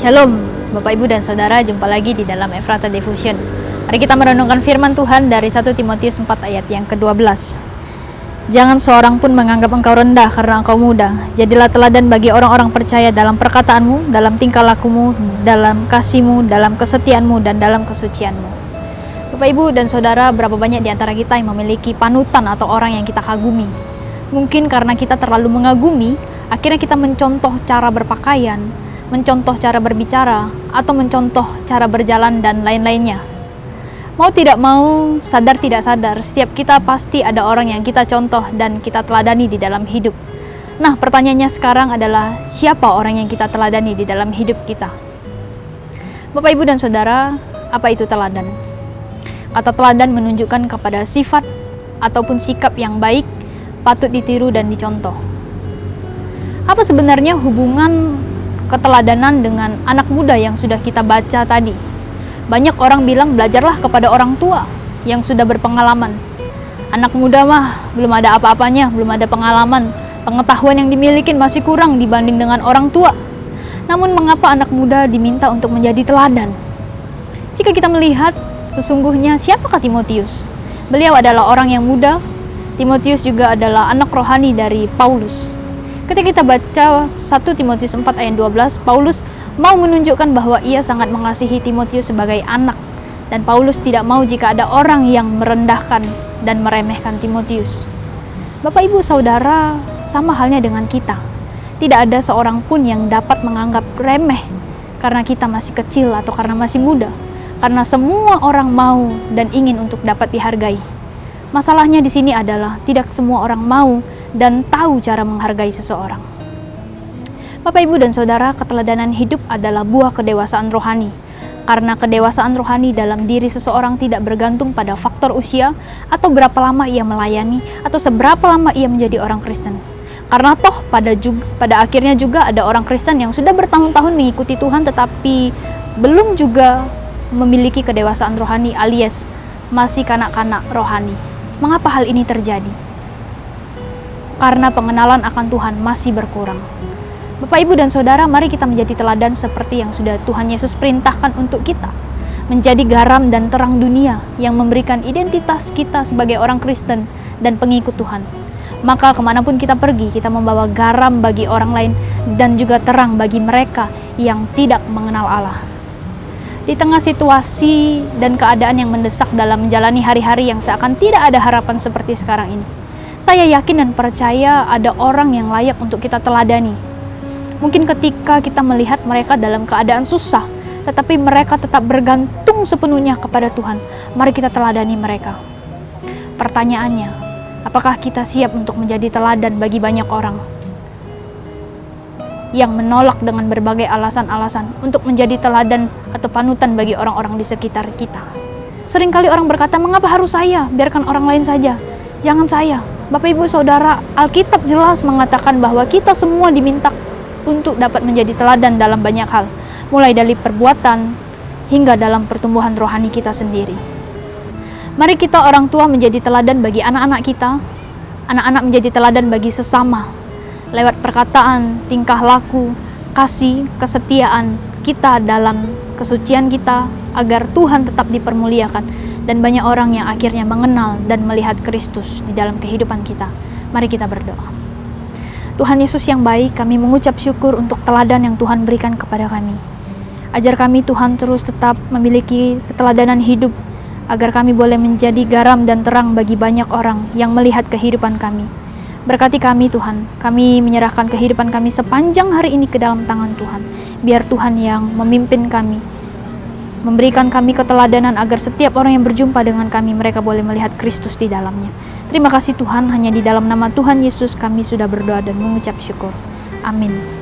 Shalom, Bapak Ibu dan Saudara, jumpa lagi di dalam Ephrata Devotion. Mari kita merenungkan firman Tuhan dari 1 Timotius 4 ayat yang ke-12. Jangan seorang pun menganggap engkau rendah karena engkau muda. Jadilah teladan bagi orang-orang percaya dalam perkataanmu, dalam tingkah lakumu, dalam kasihmu, dalam kesetiaanmu, dan dalam kesucianmu. Bapak Ibu dan Saudara, berapa banyak di antara kita yang memiliki panutan atau orang yang kita kagumi? Mungkin karena kita terlalu mengagumi, akhirnya kita mencontoh cara berpakaian, mencontoh cara berbicara, atau mencontoh cara berjalan dan lain-lainnya. Mau tidak mau, sadar tidak sadar, setiap kita pasti ada orang yang kita contoh dan kita teladani di dalam hidup. Nah, pertanyaannya sekarang adalah, siapa orang yang kita teladani di dalam hidup kita? Bapak, Ibu, dan Saudara, apa itu teladan? Kata teladan menunjukkan kepada sifat ataupun sikap yang baik, patut ditiru dan dicontoh. Apa sebenarnya hubungan keteladanan dengan anak muda yang sudah kita baca tadi? Banyak orang bilang belajarlah kepada orang tua yang sudah berpengalaman. Anak muda mah belum ada apa-apanya, belum ada pengalaman, pengetahuan yang dimiliki masih kurang dibanding dengan orang tua. Namun mengapa anak muda diminta untuk menjadi teladan? Jika kita melihat sesungguhnya siapakah Timotius? Beliau adalah orang yang muda. Timotius juga adalah anak rohani dari Paulus. Ketika kita baca 1 Timotius 4 ayat 12, Paulus mau menunjukkan bahwa ia sangat mengasihi Timotius sebagai anak. Dan Paulus tidak mau jika ada orang yang merendahkan dan meremehkan Timotius. Bapak, Ibu, Saudara, sama halnya dengan kita. Tidak ada seorang pun yang dapat menganggap remeh karena kita masih kecil atau karena masih muda. Karena semua orang mau dan ingin untuk dapat dihargai. Masalahnya di sini adalah tidak semua orang mau dan tahu cara menghargai seseorang. Bapak, Ibu, dan Saudara, keteladanan hidup adalah buah kedewasaan rohani. Karena kedewasaan rohani dalam diri seseorang tidak bergantung pada faktor usia atau berapa lama ia melayani atau seberapa lama ia menjadi orang Kristen. Karena toh pada akhirnya juga ada orang Kristen yang sudah bertahun-tahun mengikuti Tuhan tetapi belum juga memiliki kedewasaan rohani alias masih kanak-kanak rohani. Mengapa hal ini terjadi? Karena pengenalan akan Tuhan masih berkurang. Bapak, Ibu, dan Saudara, mari kita menjadi teladan seperti yang sudah Tuhan Yesus perintahkan untuk kita. Menjadi garam dan terang dunia yang memberikan identitas kita sebagai orang Kristen dan pengikut Tuhan. Maka kemanapun kita pergi, kita membawa garam bagi orang lain dan juga terang bagi mereka yang tidak mengenal Allah. Di tengah situasi dan keadaan yang mendesak dalam menjalani hari-hari yang seakan tidak ada harapan seperti sekarang ini, saya yakin dan percaya ada orang yang layak untuk kita teladani. Mungkin ketika kita melihat mereka dalam keadaan susah, tetapi mereka tetap bergantung sepenuhnya kepada Tuhan, mari kita teladani mereka. Pertanyaannya, apakah kita siap untuk menjadi teladan bagi banyak orang yang menolak dengan berbagai alasan-alasan untuk menjadi teladan atau panutan bagi orang-orang di sekitar kita? Seringkali orang berkata, mengapa harus saya? Biarkan orang lain saja. Jangan saya. Bapak, Ibu, Saudara, Alkitab jelas mengatakan bahwa kita semua diminta untuk dapat menjadi teladan dalam banyak hal. Mulai dari perbuatan hingga dalam pertumbuhan rohani kita sendiri. Mari kita orang tua menjadi teladan bagi anak-anak kita. Anak-anak menjadi teladan bagi sesama. Lewat perkataan, tingkah laku, kasih, kesetiaan kita dalam kesucian kita, agar Tuhan tetap dipermuliakan dan banyak orang yang akhirnya mengenal dan melihat Kristus di dalam kehidupan kita. Mari kita berdoa. Tuhan Yesus yang baik, kami mengucap syukur untuk teladan yang Tuhan berikan kepada kami. Ajar kami Tuhan terus tetap memiliki keteladanan hidup, agar kami boleh menjadi garam dan terang bagi banyak orang yang melihat kehidupan kami. Berkati kami Tuhan, kami menyerahkan kehidupan kami sepanjang hari ini ke dalam tangan Tuhan. Biar Tuhan yang memimpin kami, memberikan kami keteladanan agar setiap orang yang berjumpa dengan kami, mereka boleh melihat Kristus di dalamnya. Terima kasih Tuhan, hanya di dalam nama Tuhan Yesus kami sudah berdoa dan mengucap syukur. Amin.